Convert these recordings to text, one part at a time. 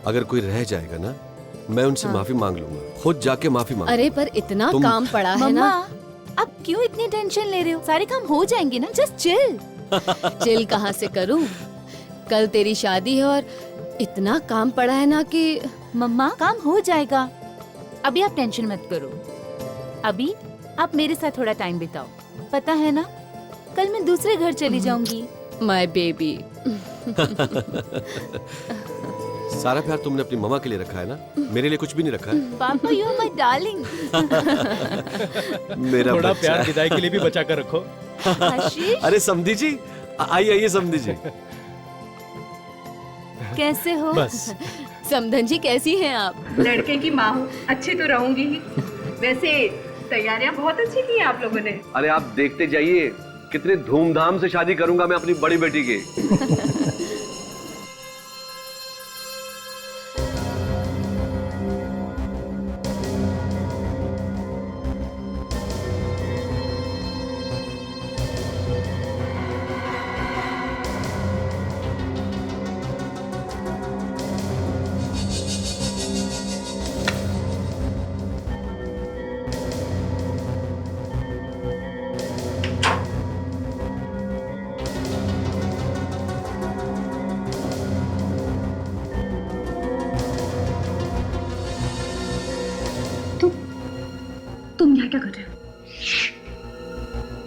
अगर कोई रह जाएगा ना, मैं उनसे माफी मांग लूंगा, खुद जाके माफी मांग। अरे पर इतना काम पड़ा है ना। अब क्यों इतनी टेंशन ले रहे हो? सारे काम हो जाएंगे ना, जस्ट चिल। चिल कहाँ से करूं? कल तेरी शादी है और इतना काम पड़ा है ना कि मम्मा काम हो जाएगा, अभी आप टेंशन मत करो। अभी आप मेरे साथ थोड़ा टाइम बिताओ, पता है ना कल मैं दूसरे घर चली जाऊंगी। My baby. सारा प्यार तुमने अपनी मम्मा के लिए रखा है ना, मेरे लिए कुछ भी नहीं रखा है। पापा यू आर माय डार्लिंग। मेरा थोड़ा बच्चा। प्यार विदाई के लिए भी बचा कर रखो। आशीष अरे समधी जी, आइए आइए समधी जी। कैसे हो? बस समधन जी कैसी हैं आप? लड़के की माँ हूँ, अच्छी तो रहूंगी ही। वैसे तैयारियां बहुत अच्छी की हैं आप लोगों ने। अरे आप देखते जाइए, कितने धूमधाम से शादी करूंगा मैं अपनी बड़ी बेटी की। तुम यहाँ क्या कर रहे हो?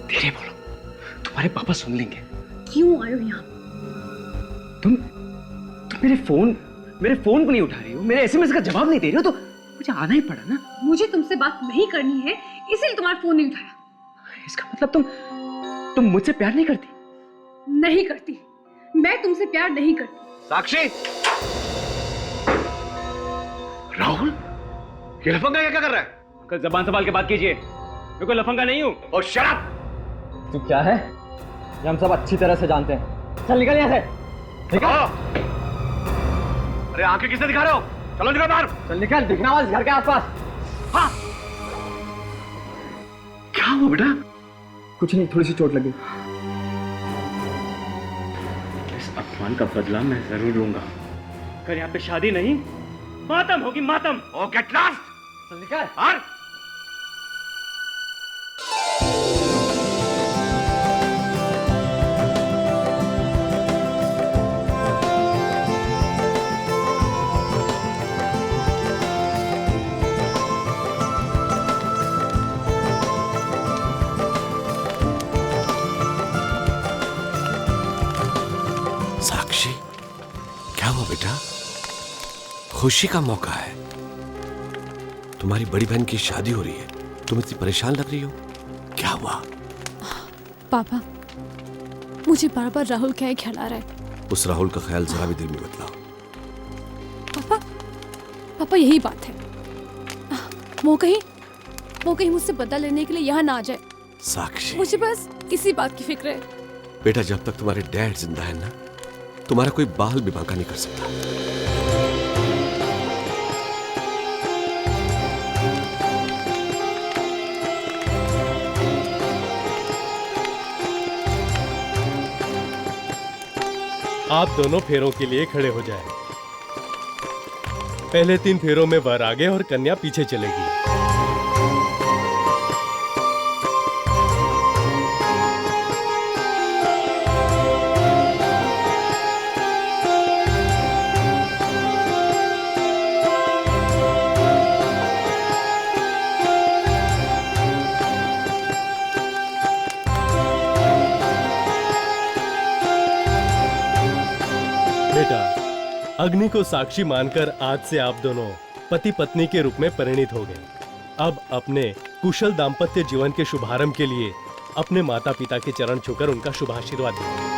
धीरे बोलो, तुम्हारे पापा सुन लेंगे। क्यों आए हो यहाँ? तुम मेरे फोन को नहीं उठा रही हो, मेरे एसएमएस का जवाब नहीं दे रही हो, तो मुझे आना ही पड़ा ना। मुझे तुमसे बात नहीं करनी है, इसलिए तुम्हारा फोन नहीं उठाया। इसका मतलब तुम मुझसे प्यार नहीं करती? नहीं करती, मैं तुमसे प्यार नहीं करती। साक्षी, राहुल, ये लफंगा क्या कर रहा है? अंकल जबान संभाल के बात कीजिए, मैं कोई लफंगा नहीं हूँ। और शट अप! तू क्या है ये हम सब अच्छी तरह से जानते हैं। चल निकल यहाँ से, निकल। अरे आंखें किससे दिखा रहे हो? चलो निकल बाहर। चल निकल, दिखना मत घर के आसपास। हाँ। क्या हुआ बेटा? कुछ नहीं, थोड़ी सी चोट लगी। इस अपमान का बदला मैं जरूर लूंगा। अगर यहाँ पे शादी नहीं, मातम होगी, मातम। ओ गेट लॉस्ट! चल निकल। बाहर! साक्षी, क्या हुआ बेटा? खुशी का मौका है, तुम्हारी बड़ी बहन की शादी हो रही है, तुम इतनी परेशान लग रही हो, क्या हुआ? पापा, मुझे बार बार राहुल क्या ख्याल आ रहा है। उस राहुल का ख्याल जरा भी दिल में मत लाओ। पापा यही बात है, वो कहीं मुझसे बदला लेने के लिए यहाँ ना आ जाए। साक्षी, मुझे बस इसी बात की फिक्र है। बेटा जब तक तुम्हारे डैड जिंदा है ना, तुम्हारा कोई बाल भी बांका नहीं कर सकता। आप दोनों फेरों के लिए खड़े हो जाएं। पहले 3 फेरों में वर आगे और कन्या पीछे चलेगी। बेटा, अग्नि को साक्षी मानकर आज से आप दोनों पति पत्नी के रूप में परिणित हो गए। अब अपने कुशल दाम्पत्य जीवन के शुभारंभ के लिए अपने माता पिता के चरण छूकर उनका शुभ आशीर्वाद दें।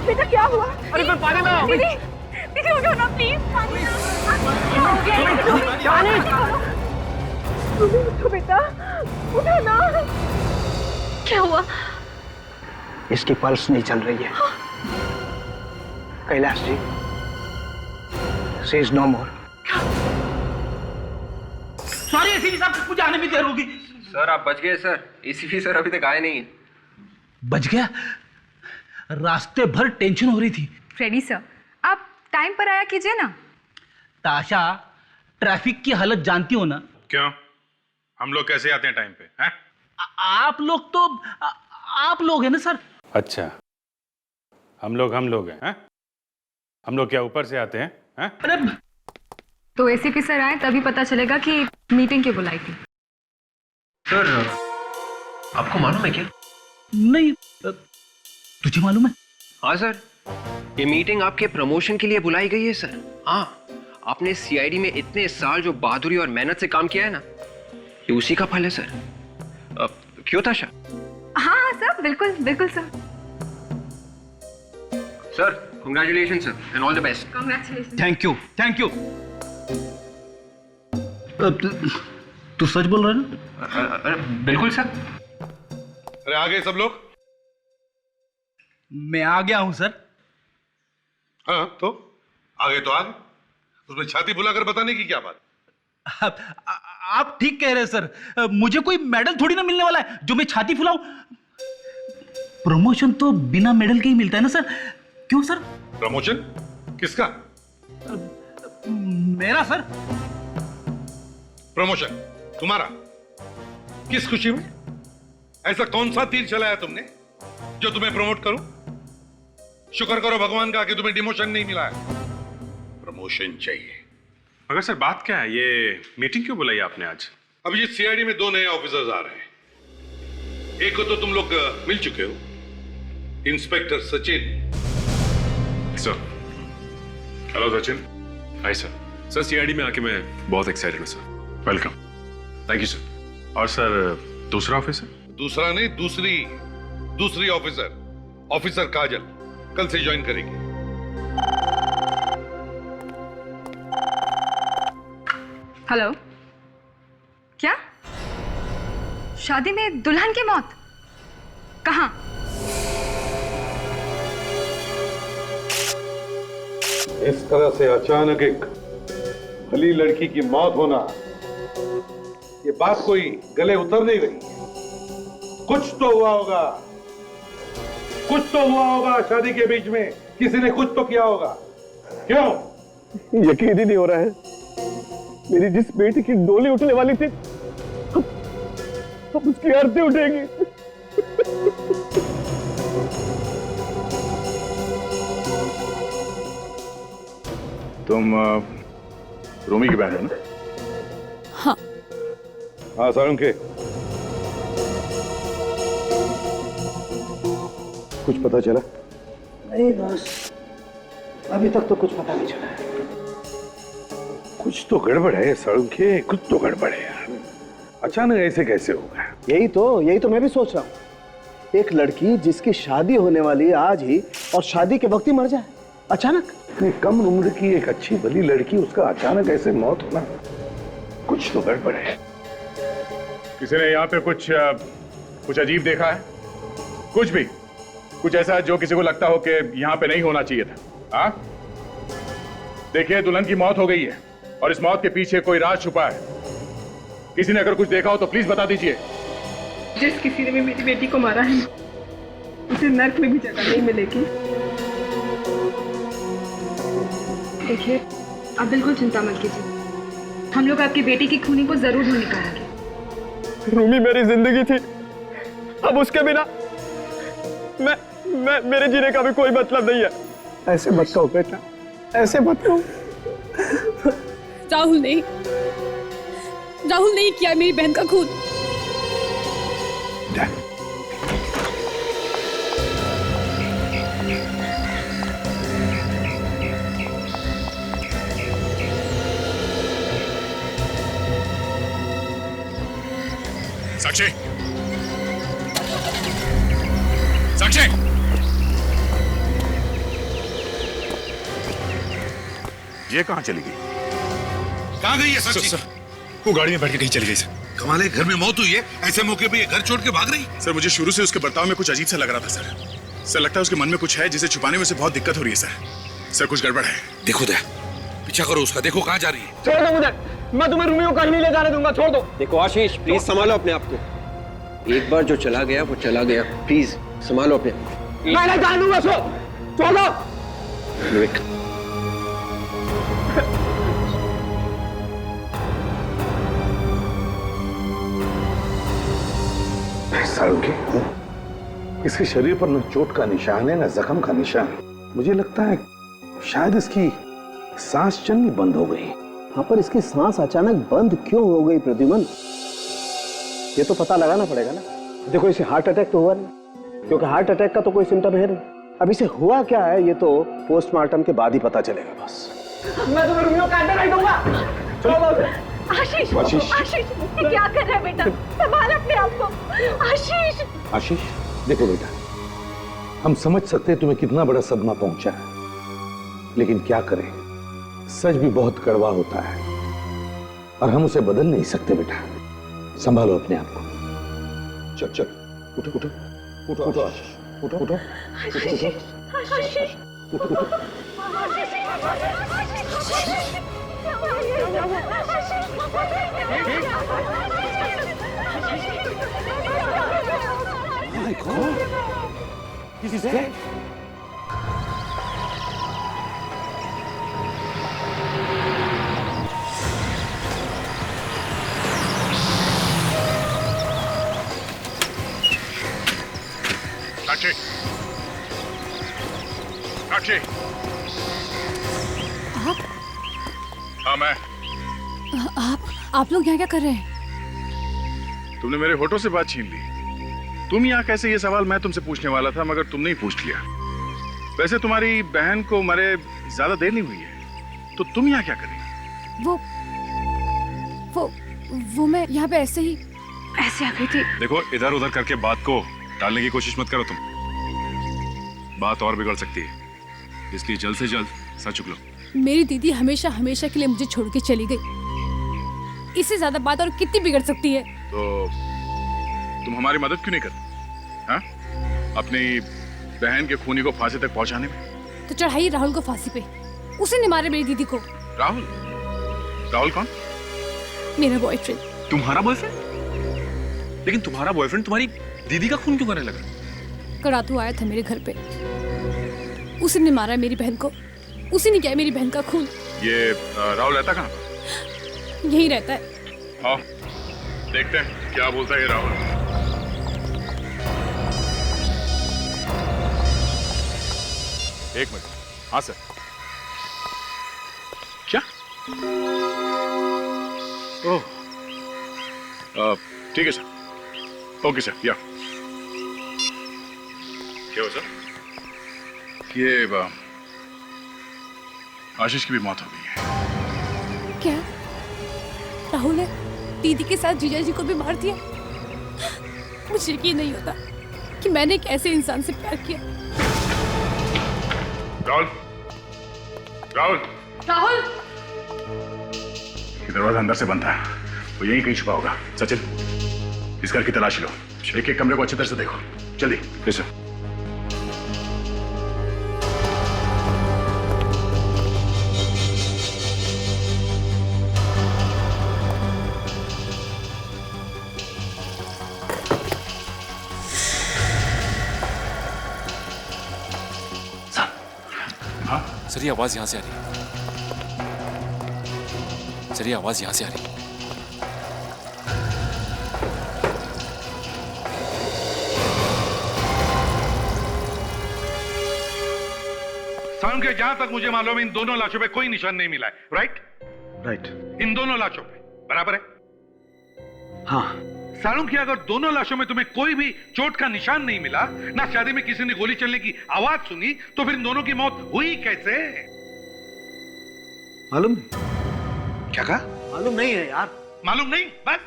बेटा क्या हुआ? अरे कोई पानी लाओ। दीदी, दीदी उठो ना प्लीज। उठो बेटा, उठो ना। क्या हुआ? इसकी पल्स नहीं चल रही है। Kailash ji, she is no more. Sorry ACP साहब, मुझे आने में देर होगी। सर आप बच गए सर, एसीपी सर अभी तक आए नहीं है। बच गया? रास्ते भर टेंशन हो रही थी। फ्रेडी सर, आप टाइम पर आया कीजिए ना। ताशा, ट्रैफिक की हालत जानती हो ना? क्यों? हम लोग कैसे आते हैं टाइम पे? हैं? आप लोग तो आप लोग हैं ना सर। अच्छा, हम लोग हैं? हम लोग क्या ऊपर से आते हैं? हैं? अरे तो एसीपी सर आए तभी पता चलेगा कि मीटिंग क्यों बुलाई थी। सर आपको मालूम है क्या? नहीं, तुझे मालूम है? हाँ सर, ये मीटिंग आपके प्रमोशन के लिए बुलाई गई है सर। हाँ, आपने सीआईडी में इतने साल जो बहादुरी और मेहनत से काम किया है ना, ये उसी का फल है सर। क्यों ताशा? हाँ हाँ सर, बिल्कुल बिल्कुल sir. Sir congratulation sir and all the best. Congratulation. Thank you. तू सच बोल रहा है ना? अरे बिल्कुल सर। अरे आ गए सब लोग? मैं आ गया हूं सर। हाँ तो आ गए तो आ गए, उसमें छाती फुलाकर बताने की क्या बात? आप ठीक कह रहे हैं सर, मुझे कोई मेडल थोड़ी ना मिलने वाला है जो मैं छाती फुलाऊं। प्रमोशन तो बिना मेडल के ही मिलता है ना सर, क्यों सर? प्रमोशन किसका? मेरा सर। प्रमोशन तुम्हारा? किस खुशी में? ऐसा कौन सा तीर चलाया तुमने जो तुम्हें प्रमोट करूं? शुक्र करो भगवान का कि तुम्हें डिमोशन नहीं मिला है, प्रमोशन चाहिए। मगर सर बात क्या है, ये मीटिंग क्यों बुलाई आपने आज? अब ये सीआईडी में 2 नए ऑफिसर्स आ रहे हैं। एक को तो तुम लोग मिल चुके हो, inspector Sachin. Sir hello Sachin. Hi sir. Sir CID में आके मैं बहुत एक्साइटेड हूँ sir. Welcome. Thank you sir. और सर दूसरा ऑफिसर? दूसरा नहीं, दूसरी ऑफिसर काजल कल से ज्वाइन करेगी। हेलो, क्या शादी में दुल्हन की मौत? कहाँ? इस तरह से अचानक एक भली लड़की की मौत होना, ये बात कोई गले उतर नहीं रही। कुछ तो हुआ होगा शादी के बीच में, किसी ने कुछ तो किया होगा। क्यों? यकीन ही नहीं हो रहा है, मेरी जिस बेटी की डोली उठने वाली थी अब उसकी आरती उठेगी। तुम रोमी की बहन हो ना? हाँ सारंग के कुछ पता चला? नहीं बस, अभी तक तो कुछ पता नहीं चला है। कुछ तो गड़बड़ है सारंग के, कुछ तो गड़बड़ है यार। अचानक ऐसे कैसे होगा? यही तो मैं भी सोच रहा हूँ। एक लड़की जिसकी शादी होने वाली है आज ही, और शादी के वक्त ही मर जाए अचानक। इतनी कम उम्र की एक अच्छी भली लड़की, उसका अचानक ऐसे मौत होना, कुछ तो गड़बड़ है। किसी ने यहाँ पे कुछ अजीब देखा है? कुछ ऐसा जो किसी को लगता हो कि यहाँ पे नहीं होना चाहिए था? हाँ देखिए, दुल्हन की मौत हो गई है और इस मौत के पीछे कोई राज छुपा है। किसी ने अगर कुछ देखा हो तो प्लीज बता दीजिए। जिस किसी ने भी मेरी बेटी को मारा है, उसे नर्क में भी जगह नहीं मिलेगी। देखिए, आप बिल्कुल चिंता मत कीजिए, हम लोग आपकी बेटी की खूनी को जरूर ढूंढ निकालेंगे। रूमी मेरी जिंदगी थी, अब उसके बिना मेरे जीने का भी कोई मतलब नहीं है। ऐसे मत कहो बेटा, ऐसे मत कहो। राहुल नहीं किया मेरी बहन का खून। साक्षी, ये कहाँ चली गई? कहाँ गई है साक्षी? वो गाड़ी में बैठ के कहीं चली गई सर। कमाल है, घर में मौत हुई है, ऐसे मौके पे ये घर छोड़ के भाग रही? सर मुझे शुरू से उसके बर्ताव में कुछ अजीब सा लग रहा था सर। लगता है उसके मन में कुछ है जिसे छुपाने में उसे बहुत दिक्कत हो रही है सर। सर कुछ गड़बड़ है। देखो दया, पीछा करो उसका, देखो कहाँ जा रही है। छोड़ दो मुझे, मैं तुम्हें रूमी को कहीं नहीं ले जाने दूंगा, छोड़ दो। देखो आशीष, प्लीज संभालो अपने आप को। एक बार जो चला गया वो चला गया, प्लीज संभालो अपने आप को। मैं नहीं जाने दूंगा, छोड़ दो। विवेक, सारुंगी, इसके शरीर पर न चोट का निशान है न जख्म का निशान। मुझे लगता है शायद इसकी सांस चलनी बंद हो गई। हाँ, पर इसकी सांस अचानक बंद क्यों हो गई प्रद्युमन? ये तो पता लगाना पड़ेगा ना। देखो, इसे हार्ट अटैक तो हुआ नहीं, क्योंकि हार्ट अटैक का तो कोई सिम्टम है नहीं। अब इसे हुआ क्या है ये तो पोस्टमार्टम के बाद ही पता चलेगा। बस मैं तुम्हें रूमी को काटने नहीं दूंगा, छोड़ दो। आशीष, आशीष, आशीष, ये क्या कर रहा है बेटा? संभाल अपने आप को। आशीष, आशीष, देखो बेटा, हम समझ सकते हैं तुम्हें कितना बड़ा सदमा पहुंचा है, लेकिन क्या करें, सच भी बहुत कड़वा होता है और हम उसे बदल नहीं सकते। बेटा संभालो अपने आप को। चल चल, उठो उठो उठो उठो आशीष, उठो उठो उठो My God, this is dead. साक्षी, साक्षी। आप? हाँ मैं। आप लोग यहाँ क्या कर रहे हैं? तुमने मेरे होठों से बात छीन ली। तुम यहाँ कैसे, ये सवाल मैं तुमसे पूछने वाला था, मगर तुमने ही पूछ लिया। वैसे तुम्हारी बहन को मरे ज्यादा देर नहीं हुई है, तो तुम यहाँ क्या कर रही? वो मैं यहाँ पे ऐसे आ गई थी। देखो, इधर उधर करके बात को टालने की कोशिश मत करो तुम, बात और बिगड़ सकती है, इसलिए जल्द से जल्द सच उगलो। मेरी दीदी हमेशा हमेशा के लिए मुझे छोड़ के चली गई, इससे ज्यादा बात और कितनी बिगड़ सकती है? तो तुम हमारी मदद क्यों नहीं करती? हाँ? अपनी बहन के खूनी को फांसी तक पहुंचाने में। तो चढ़ाई राहुल को फांसी पे, उसी ने मारे मेरी दीदी को। राहुल? राहुल कौन? मेरा बॉयफ्रेंड। तुम्हारा बॉयफ्रेंड? लेकिन तुम्हारा बॉयफ्रेंड तुम्हारी दीदी का खून क्यों करने लगा? करातू आया था मेरे घर पे, उसी ने मारा मेरी बहन को, उसी ने किया मेरी बहन का खून। ये राहुल रहता कहाँ? यही रहता है। हाँ, देखते हैं क्या बोलता है ये राहुल। एक मिनट। हाँ सर। क्या? ओह, ठीक है सर। ओके सर, या क्या हो सर? ये आशीष की भी मौत हो गई है। क्या राहुल ने दीदी के साथ जीजा जी को भी मार दिया? मुझे यकीन नहीं होता कि मैंने एक ऐसे इंसान से प्यार किया। राहुल, राहुल, राहुल, ये दरवाजा अंदर से बंद था, वो यहीं कहीं छुपा होगा। सचिन, इस घर की तलाशी लो, एक एक कमरे को अच्छी तरह से देखो, जल्दी। Yes sir. सर ये आवाज यहां से आ रही है। सर ये आवाज यहां से आ रही है। सारुण के जहां तक मुझे मालूम है इन दोनों लाशों पे कोई निशान नहीं मिला है, राइट? राइट। इन दोनों लाशों पे बराबर है? हाँ। सारुण की अगर दोनों लाशों में तुम्हें कोई भी चोट का निशान नहीं मिला, ना शादी में किसी ने गोली चलने की आवाज सुनी, तो फिर इन दोनों की मौत हुई कैसे? मालूम नहीं। क्या कहा? मालूम नहीं है यार। मालूम नहीं? बस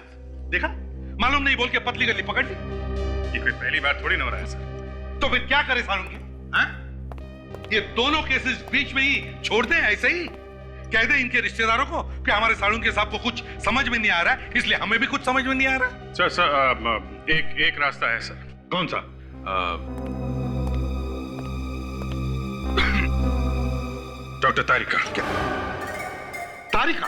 देखा, मालूम नहीं बोल के पतली गली पकड़ ली। ये कोई पहली बार थोड़ी ना हो रहा है सर। तो फिर क्या करे सारुण की? हाँ? ये दोनों केसेस बीच में ही छोड़ दें ऐसे ही? कह दे इनके रिश्तेदारों को कि हमारे सारुण के साहब को कुछ समझ में नहीं आ रहा है, इसलिए हमें भी कुछ समझ में नहीं आ रहा। सर सर एक रास्ता है सर। कौन सा? डॉक्टर तारिका। क्या तारिका?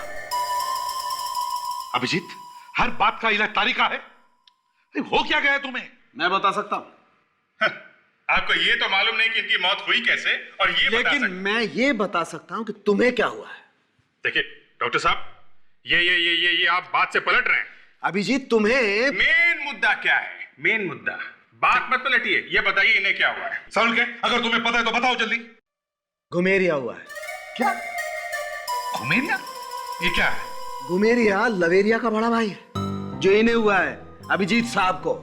अभिजीत, हर बात का इलाज तारिका है? हो क्या गया तुम्हें? मैं बता सकता हूं। आपको ये तो मालूम नहीं कि इनकी मौत हुई कैसे, और ये लेकिन मैं ये बता सकता हूं कि तुम्हें क्या हुआ है। देखिए डॉक्टर साहब, ये आप बात से पलट रहे हैं। अभिजीत, तुम्हें मेन मुद्दा क्या है? मेन मुद्दा बात मत पलटिए, ये बताइए इन्हें क्या हुआ है। साउंड के, अगर तुम्हें पता है तो बताओ जल्दी। घुमेरिया हुआ है। क्या? घुमेरिया? ये क्या है? घुमेरिया लवेरिया का बड़ा भाई है, जो इन्हें हुआ है अभिजीत साहब को।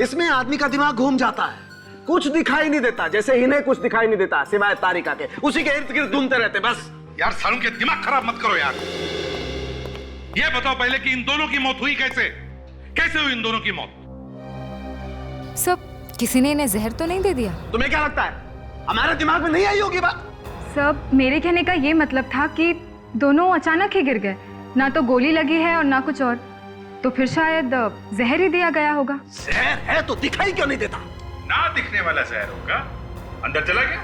इसमें आदमी का दिमाग घूम जाता है, कुछ दिखाई नहीं देता, जैसे इन्हें कुछ दिखाई नहीं देता सिवाय तारिका के। उसी के इर्द गिर्द घूमते रहते बस। यार साउंड के, दिमाग खराब मत करो यार। ये बताओ पहले कि इन दोनों की मौत हुई कैसे? कैसे हुई इन दोनों की मौत? सब किसी ने इन्हें जहर तो नहीं दे दिया? तुम्हें क्या लगता है हमारे दिमाग में नहीं आई होगी बात? सब मेरे कहने का ये मतलब था कि दोनों अचानक ही गिर गए, ना तो गोली लगी है और ना कुछ और, तो फिर शायद जहर ही दिया गया होगा। जहर है तो दिखाई क्यों नहीं देता? ना दिखने वाला जहर होगा, अंदर चला गया।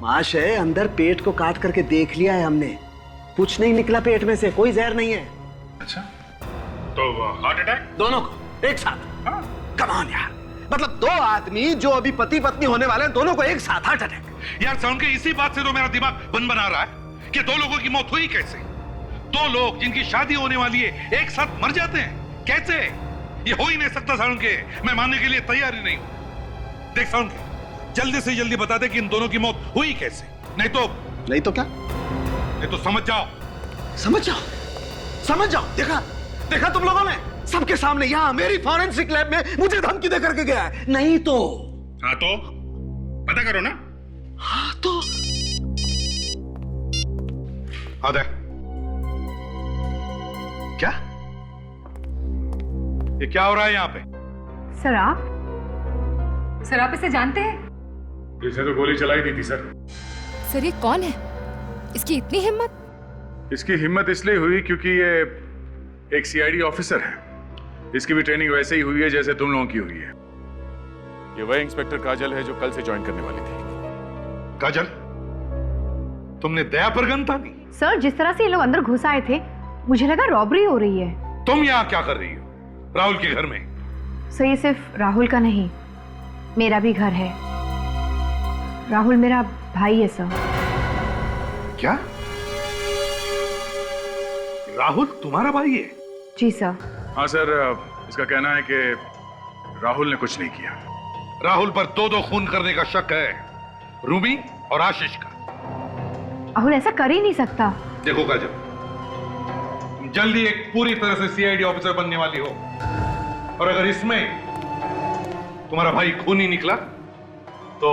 महाशय, अंदर पेट को काट करके देख लिया है हमने, कुछ नहीं निकला पेट में से, कोई जहर नहीं है। अच्छा, तो हार्ट अटैक? दोनों को एक साथ? कम ऑन यार, मतलब दो आदमी जो अभी पति पत्नी होने वाले हैं, दोनों को एक साथ हार्ट अटैक? यार साउंड के, इसी बात से तो मेरा दिमाग बन बना रहा है कि दो लोगों की मौत हुई कैसे? दो लोग जिनकी शादी होने वाली है एक साथ मर जाते हैं कैसे? ये हो ही नहीं सकता साउंड के, मैं मानने के लिए तैयार ही नहीं हूं। देख साउंड के, जल्दी से जल्दी बता दे कि इन दोनों की मौत हुई कैसे, नहीं तो क्या? नहीं तो समझ जाओ। समझ जाओ, समझ जाओ। देखा तुम लोगों ने, सबके सामने यहां मेरी फॉरेंसिक लैब में मुझे धमकी दे करके गया है। नहीं तो हाँ तो पता करो ना। हाँ तो आदे क्या? ये क्या हो रहा है यहाँ पे? सर आप इसे जानते हैं? इसने तो गोली चलाई दी थी सर। सर ये कौन है? इसकी इतनी हिम्मत? इसकी हिम्मत इसलिए हुई क्योंकि ये एक सीआईडी ऑफिसर है। इसकी भी ट्रेनिंग वैसे ही हुई है जैसे तुम लोगों की हुई है। ये वही इंस्पेक्टर काजल है जो कल से ज्वाइन करने वाली थी। काजल, तुमने दया पर गन तानी? सर जिस तरह से ये लोग अंदर घुस आए थे, मुझे लगा रॉबरी हो रही है। तुम यहाँ क्या कर रही हो राहुल के घर में? सर ये सिर्फ राहुल का नहीं, मेरा भी घर है। राहुल मेरा भाई है सर। क्या? राहुल तुम्हारा भाई है? जी सर। हाँ सर, इसका कहना है कि राहुल ने कुछ नहीं किया। राहुल पर दो खून करने का शक है, रूबी और आशीष का। राहुल ऐसा कर ही नहीं सकता। देखो काजल, तुम जल्दी एक पूरी तरह से सीआईडी ऑफिसर बनने वाली हो, और अगर इसमें तुम्हारा भाई खूनी निकला तो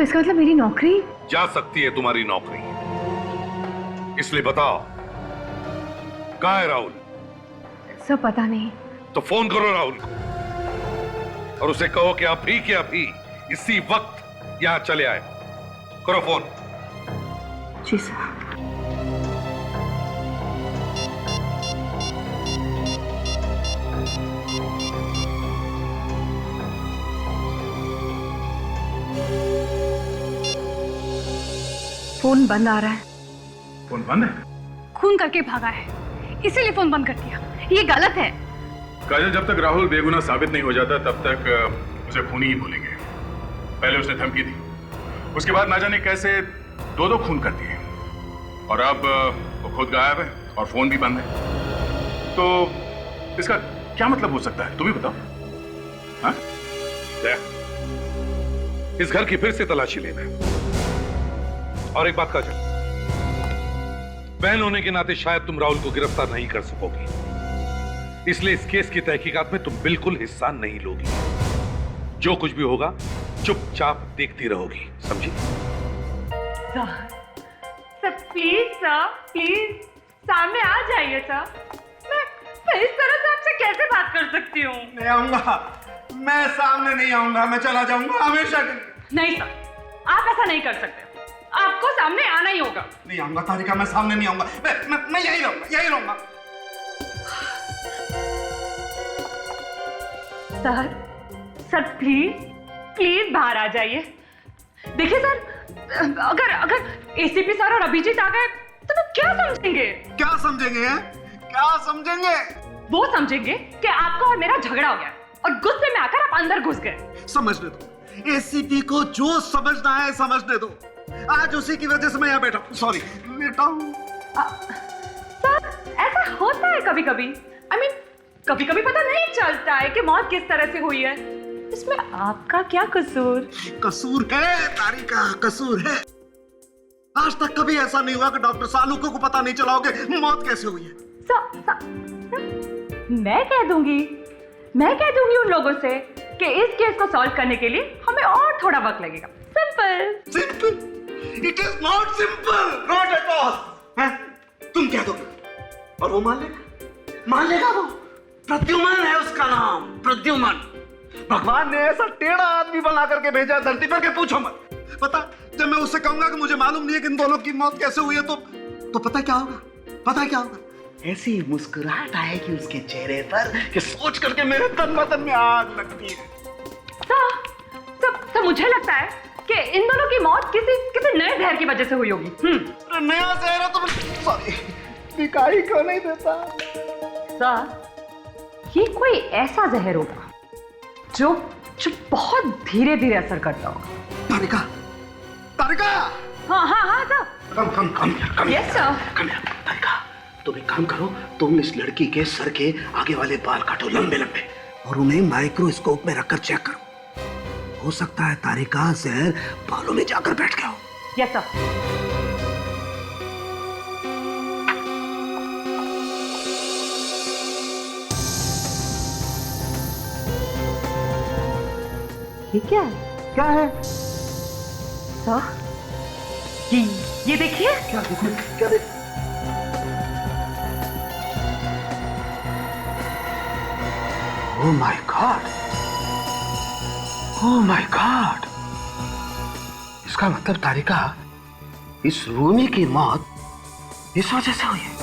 इसका मतलब मेरी नौकरी जा सकती है, तुम्हारी नौकरी। इसलिए बताओ कहाँ है राहुल? सर पता नहीं। तो फोन करो राहुल को और उसे कहो कि अभी के अभी इसी वक्त यहां चले आए। करो फोन। जी सर। फोन बंद आ रहा है। फोन बंद है? खून करके भागा है, इसीलिए फोन बंद कर दिया। ये गलत है। काजल, जब तक राहुल बेगुनाह साबित नहीं हो जाता तब तक उसे खूनी ही बोलेंगे। पहले उसने धमकी दी, उसके बाद ना जाने कैसे दो खून कर दिए, और अब वो खुद गायब है और फोन भी बंद है। तो इसका क्या मतलब हो सकता है, तुम ही बताओ। हाँ? इस घर की फिर से तलाशी लेना। और एक बात काजल, बहन होने के नाते शायद तुम राहुल को गिरफ्तार नहीं कर सकोगी, इसलिए इस केस की तहकीकात में तुम बिल्कुल हिस्सा नहीं लोगी। जो कुछ भी होगा चुपचाप देखती रहोगी, समझी? सर प्लीज सर, प्लीज सामने आ जाइए सर। मैं इस तरह से आपसे कैसे बात कर सकती हूँ? नहीं आऊंगा, मैं सामने नहीं आऊंगा, मैं चला जाऊंगा हमेशा के लिए। नहीं सर, आप ऐसा नहीं कर सकते, आपको सामने आना ही होगा। नहीं आऊंगा तारिका, मैं सामने नहीं आऊंगा, मैं यही रहूंगा, यही रहूंगा। सर प्लीज प्लीज बाहर आ जाइए। देखिए सर, अगर अगर एसीपी सर और अभिजीत आ गए तो वो क्या समझेंगे? क्या समझेंगे हैं? क्या समझेंगे? वो समझेंगे कि आपका और मेरा झगड़ा हो गया और गुस्से में आकर आप अंदर घुस गए। समझने दो, एसीपी को जो समझना है समझने दो। आज उसी की वजह से मैं यहाँ बैठा हूँ। सॉरी, लेटा हूँ। सर, ऐसा होता है कभी कभी। I mean, कभी कभी पता नहीं चलता है कि मौत किस तरह से हुई है। इसमें आपका क्या कसूर? कसूर है तारिका, कसूर है। आज तक कभी ऐसा नहीं हुआ कि डॉक्टर सालुको को पता नहीं चला हो कि मौत कैसे हुई है। मैं कह दूंगी उन लोगों से कि इस केस को सॉल्व करने के लिए हमें और थोड़ा वक्त लगेगा। Simple. It is not simple, not at all. तुम कह दोगे और वो मान लेगा वो। प्रद्युमन है उसका नाम, प्रद्युमन। भगवान ने ऐसा टेढ़ा आदमी बना करके भेजा धरती पर के पूछो मत। पता, जब मैं उससे कहूंगा कि मुझे मालूम नहीं है कि इन दोनों की मौत कैसे हुई है तो पता क्या होगा? पता क्या होगा? ऐसी मुस्कुराहट आएगी उसके चेहरे पर कि सोच करके मेरे तन बदन में आग लगती है। तो मुझे लगता है कि इन दोनों की मौत किसी नए जहर की वजह से हुई होगी। नया जहर है तो सॉरी, दिखाई क्यों नहीं देता? सर, ये कोई ऐसा जहर होगा जो बहुत धीरे धीरे असर करता होगा। तारिका। हाँ सर। कम यस सर। तारिका, तुम एक काम करो, तुम इस लड़की के सर के आगे वाले बाल काटो लंबे लंबे और उन्हें माइक्रोस्कोप में रखकर चेक करो। हो सकता है तारिका जहर बालों में जाकर बैठ गया हो। Yes sir. ये क्या है? क्या है? सर, ये देखिए। क्या देखिए? Oh my God! Oh my God! इसका मतलब तारिका, इस रूमी की मौत इस वजह से हुई है।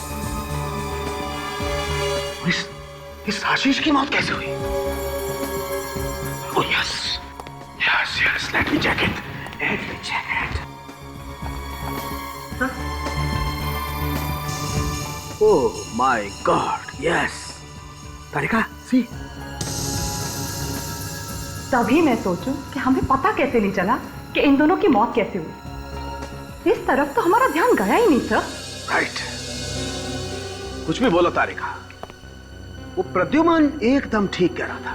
इस आशीष की मौत कैसे हुई? Oh yes, let me check it. Oh my God, yes. Tarika, see? तभी मैं सोचूं कि हमें पता कैसे नहीं चला कि इन दोनों की मौत कैसे हुई। इस तरफ तो हमारा ध्यान गया ही नहीं सर। राइट। कुछ भी बोलो तारिका, वो प्रद्युमन एकदम ठीक कह रहा था।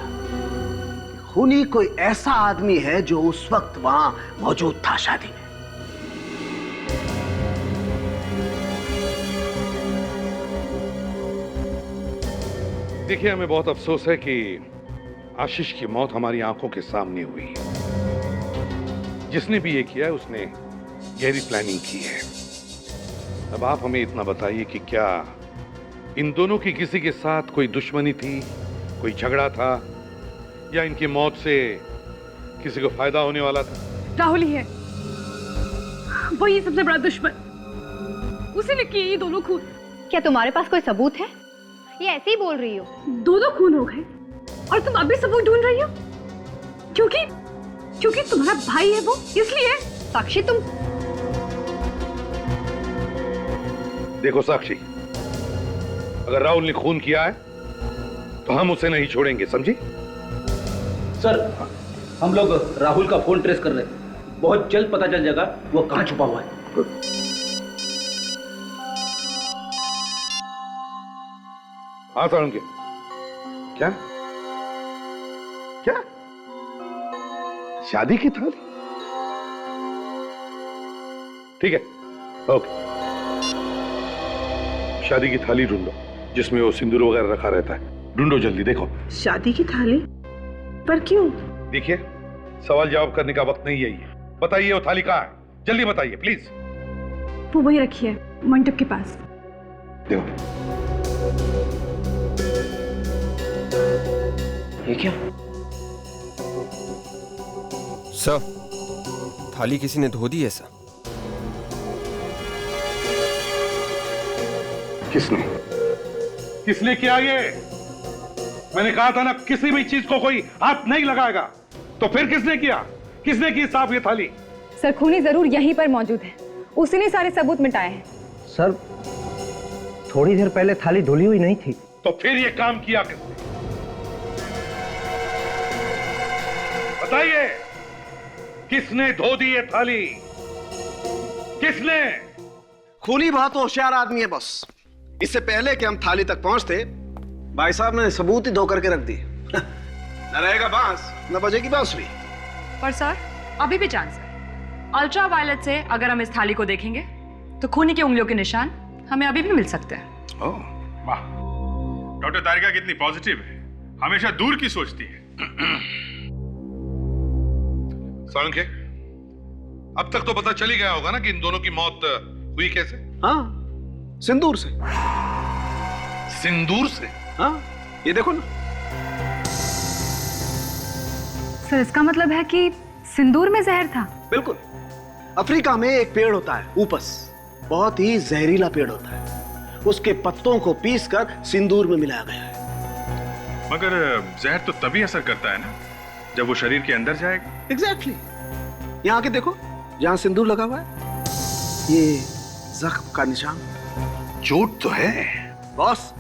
खूनी कोई ऐसा आदमी है जो उस वक्त वहां मौजूद था शादी में। देखिए, हमें बहुत अफसोस है कि आशीष की मौत हमारी आंखों के सामने हुई। जिसने भी ये किया है उसने गहरी प्लानिंग की है। अब आप हमें इतना बताइए कि क्या इन दोनों की किसी के साथ कोई दुश्मनी थी, कोई झगड़ा था, या इनकी मौत से किसी को फायदा होने वाला था? राहुल ही है, वही सबसे बड़ा दुश्मन। उसी ने किए ये दोनों खून। क्या तुम्हारे पास कोई सबूत है? ये ऐसे ही बोल रही हो? दो खून हो गए और तुम अभी सबूत ढूंढ रही हो? क्योंकि तुम्हारा भाई है वो, इसलिए। साक्षी, तुम देखो साक्षी, अगर राहुल ने खून किया है तो हम उसे नहीं छोड़ेंगे, समझी? सर, हम लोग राहुल का फोन ट्रेस कर रहे हैं। बहुत जल्द पता चल जाएगा वो कहां छुपा हुआ है। हाँ साळुंके, क्या शादी की थाली? ठीक है, ओके। शादी की थाली ढूंढो जिसमें वो सिंदूर वगैरह रखा रहता है। ढूंढो जल्दी, देखो। शादी की थाली? पर क्यों? देखिए, सवाल जवाब करने का वक्त नहीं है ये। बताइए वो थाली कहाँ है? जल्दी बताइए प्लीज। वो वही रखी है मंडप के पास। देखो, ये क्या? सर, थाली किसी ने धो दी है सर। किसने किया ये? मैंने कहा था ना, किसी भी चीज को कोई हाथ नहीं लगाएगा। तो फिर किसने किया? किसने की साफ ये थाली? सर खूनी जरूर यहीं पर मौजूद है, उसी ने सारे सबूत मिटाए हैं। सर थोड़ी देर पहले थाली धुली हुई नहीं थी। तो फिर ये काम किया किसने? बताइए, किसने धो दी ये थाली? किसने? खूनी बहुत होशियार आदमी है बॉस। इससे पहले कि हम थाली तक पहुंचते, भाई साहब ने सबूत ही धो करके रख दिए। न रहेगा बांस, न बजेगी बांसुरी। पर सर अभी भी चांस है। अल्ट्रा वायलेट से अगर हम इस थाली को देखेंगे तो खूनी की उंगलियों के निशान हमें अभी भी मिल सकते हैं। ओह वाह, डॉक्टर तारिका कितनी पॉजिटिव है, हमेशा दूर की सोचती है। सोलंके, अब तक तो पता चल ही गया होगा ना कि इन दोनों की मौत हुई कैसे? हाँ, सिंदूर से। सिंदूर से? हाँ, ये देखो ना। सर इसका मतलब है कि सिंदूर में जहर था? बिल्कुल। अफ्रीका में एक पेड़ होता है ऊपस, बहुत ही जहरीला पेड़ होता है। उसके पत्तों को पीसकर सिंदूर में मिलाया गया है। मगर जहर तो तभी असर करता है ना जब वो शरीर के अंदर जाएगा। एग्जैक्टली। यहाँ आके देखो, जहाँ सिंदूर लगा हुआ है, ये जख्म का निशान। चोट तो है बॉस,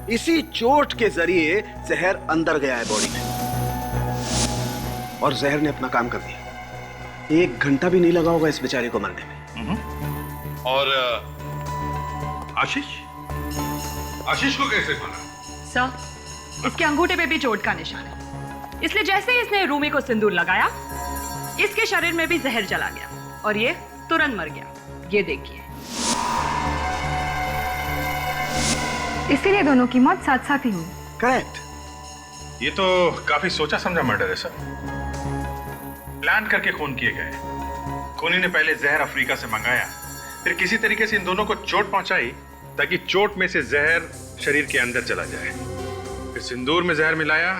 इसी चोट के जरिए जहर अंदर गया है बॉडी में और जहर ने अपना काम कर दिया। 1 घंटा भी नहीं लगा होगा इस बेचारे को मरने में। और आशीष को कैसे मारा? सर इसके अंगूठे पे भी चोट का निशान है, इसलिए जैसे ही इसने रूमी को सिंदूर लगाया, इसके शरीर में भी जहर चला गया और ये तुरंत मर गया। ये देखिए। इसीलिए दोनों की मौत साथ साथ ही हुई। करेक्ट। ये तो काफी सोचा समझा मर्डर है सर। प्लान करके खून किए गए। खूनी ने पहले जहर अफ्रीका से मंगाया, फिर किसी तरीके से इन दोनों को चोट पहुंचाई ताकि चोट में से जहर शरीर के अंदर चला जाए। फिर सिंदूर में जहर मिलाया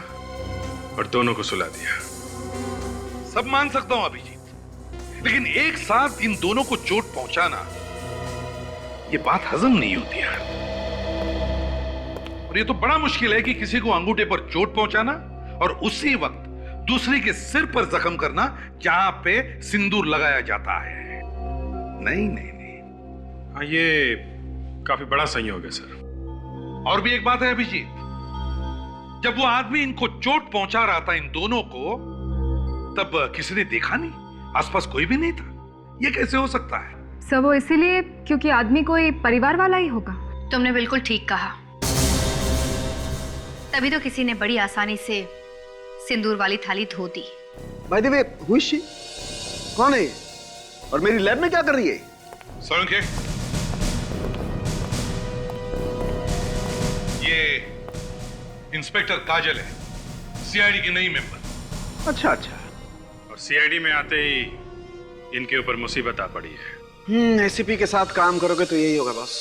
और दोनों को सुला दिया। सब मान सकता हूं अभिजीत, लेकिन एक साथ इन दोनों को चोट पहुंचाना, ये बात हजम नहीं होती यार। और ये तो बड़ा मुश्किल है कि किसी को अंगूठे पर चोट पहुंचाना और उसी वक्त दूसरे के सिर पर जख्म करना जहां पे सिंदूर लगाया जाता है। नहीं नहीं नहीं, हाँ ये काफी बड़ा संयोग है सर। और भी एक बात है अभिजीत, जब वो आदमी इनको चोट पहुंचा रहा था इन दोनों को, तब किसी ने देखा नहीं, आसपास कोई भी नहीं था। ये कैसे हो सकता है? सब वो इसीलिए क्योंकि आदमी कोई परिवार वाला ही होगा। तुमने बिल्कुल ठीक कहा, तभी तो किसी ने बड़ी आसानी से सिंदूर वाली थाली धो दी। By the way, who is she? कौन है और मेरी लैब में क्या कर रही है? सोलंके, ये इंस्पेक्टर काजल है, सीआईडी की नई मेंबर। अच्छा अच्छा। और सीआईडी में आते ही इनके ऊपर मुसीबत आ पड़ी है। एसीपी के साथ काम करोगे तो यही होगा बॉस।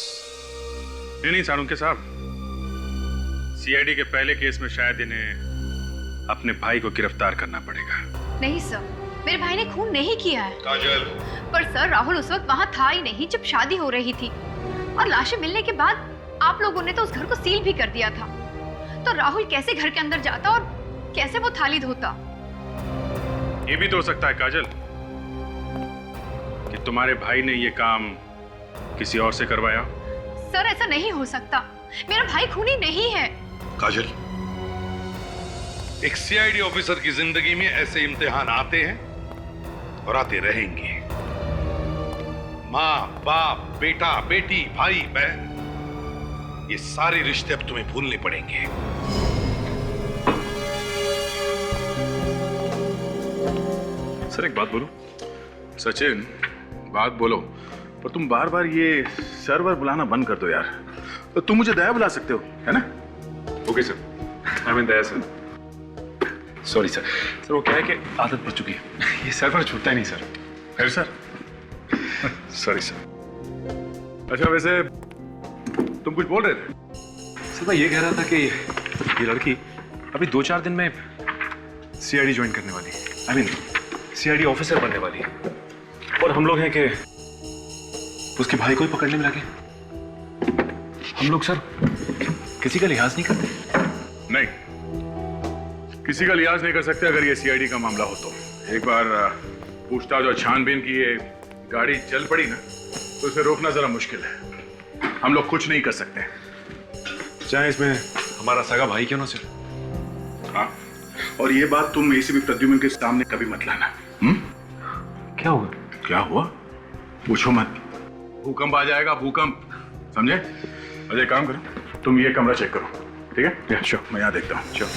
नहीं सालुंके साहब, सीआईडी के पहले केस में शायद इन्हें अपने भाई को गिरफ्तार करना पड़ेगा। नहीं सर, मेरे भाई ने खून नहीं किया है। काजल। पर सर राहुल उस वक्त वहाँ था ही नहीं जब शादी हो रही थी, और लाशें मिलने के बाद आप लोगों ने तो उस घर को सील भी कर दिया था। तो राहुल कैसे घर के अंदर जाता और कैसे वो थाली धोता? ये भी तो हो सकता है काजल कि तुम्हारे भाई ने ये काम किसी और से करवाया। सर ऐसा नहीं हो सकता, मेरा भाई खूनी नहीं है। काजल, एक सीआईडी ऑफिसर की जिंदगी में ऐसे इम्तिहान आते हैं और आते रहेंगे। माँ बाप, बेटा बेटी, भाई बहन, ये सारे रिश्ते अब तुम्हें भूलने पड़ेंगे। सर एक बात बोलो। सचिन, बात बोलो, पर तुम बार बार ये सर्वर बुलाना बंद कर दो यार। तो तुम मुझे दया बुला सकते हो, है ना? Okay sir, I mean Daya sir. Sorry sir. Sir वो क्या है कि आदत पड़ चुकी है, ये सर्वर छूटता ही नहीं सर। फिर सर? Sorry sir. अच्छा वैसे तुम कुछ बोल रहे थे? सर मैं ये कह रहा था कि ये लड़की अभी 2-4 दिन में सीआईडी ज्वाइन करने वाली है। आई मीन सीआईडी ऑफिसर बनने वाली है, और हम लोग हैं कि उसके भाई को ही पकड़ने में लगे। हम लोग सर किसी का लिहाज नहीं करते। नहीं, किसी का लिहाज नहीं कर सकते अगर ये सीआईडी का मामला हो तो। एक बार पूछताछ और छानबीन की ये गाड़ी चल पड़ी ना तो उसे रोकना जरा मुश्किल है। हम लोग कुछ नहीं कर सकते। चाहे इसमें हमारा सगा भाई क्यों ना सिर। हाँ, और ये बात तुम एसीपी प्रद्युम्न के सामने कभी मत लाना। क्या हुआ? क्या हुआ? पूछो मत। भूकंप आ जाएगा, भूकंप, समझे? अजय काम करो, तुम ये कमरा चेक करो, ठीक है? श्योर, मैं यहाँ देखता हूँ। श्योर।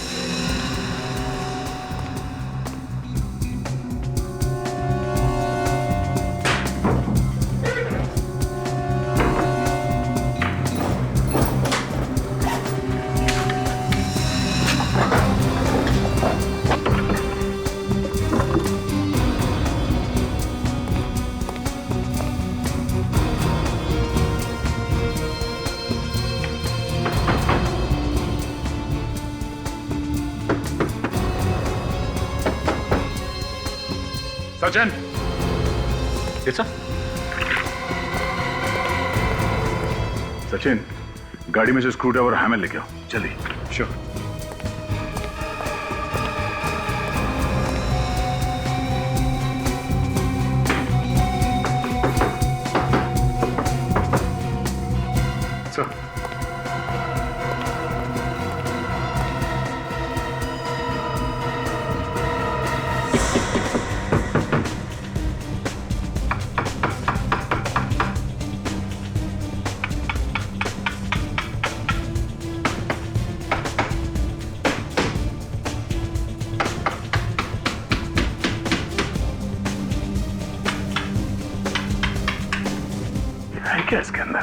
सचिन, सचिन, गाड़ी में से स्क्रू ड्राइवर और हैमर लेके आओ, जल्दी। श्योर। क्या इसके अंदर?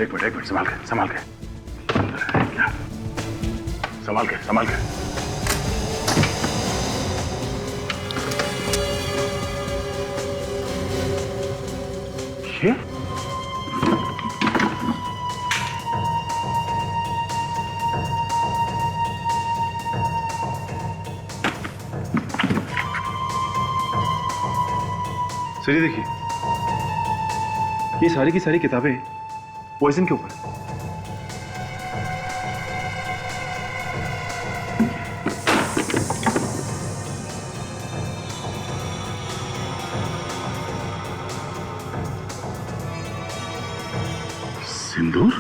एक मिनट, संभाल के, संभाल के, संभाल के, संभाल के। ये सर, ये देखिए, ये सारी की सारी किताबें पॉइजन के ऊपर। सिंदूर?